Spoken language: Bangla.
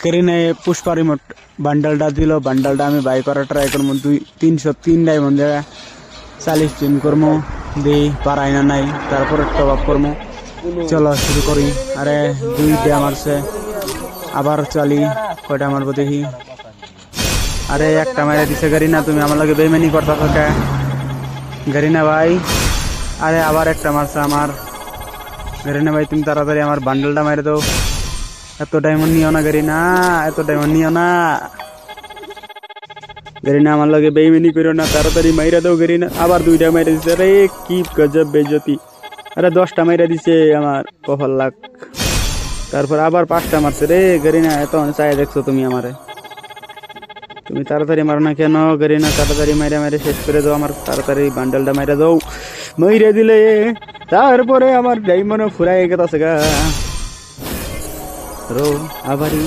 করিনা পুষ্পা রিমোট বান্ডেলটা দিল, বান্ডেলটা আমি বাই করার ট্রাই করবো। 303 ডায়মন্ড জায়গা 40 দিন করবো, দিই পারাই না নাই, তারপরে টপ আপ করবো। চলো শুরু করি। আরে 2টা মারছে, আবার চালি। কয়টা মারবো দেখি। আরে একটা মারা দিছে গারিনা, তুমি আমার লগে বেইমানি করতা থাকা গারিনা ভাই। আরে আবার একটা মারছে আমার গারিনা ভাই, তুমি তাড়াতাড়ি আমার বান্ডেলটা মারে দাও। এত ডায়মন্ড নিও না গারিনা, এত ডায়মন্ড নিও না গারিনা, আমার লগে বেইমানি করো না, তাড়াতাড়ি মাইরা দাও গারিনা। আবার 2টা মাইরা দিছে, আরে কি গজব বেজতি। আরে 10টা মাইরা দিছে আমার, কপাল লাখ। তারপর আবার 5টা মারছে রে গারিনা। এত চাই দেখছো তুমি আমারে, তুমি তাড়াতাড়ি মারো না কেন গারিনা? তাড়াতাড়ি মাইরা মাইরা শেষ করে দাও আমার, তাড়াতাড়ি বান্ডেলটা মাইরা দাও। মাইরা দিলে তারপরে আমার ডায়মন্ড ফুরাই গেছে গা। আবারই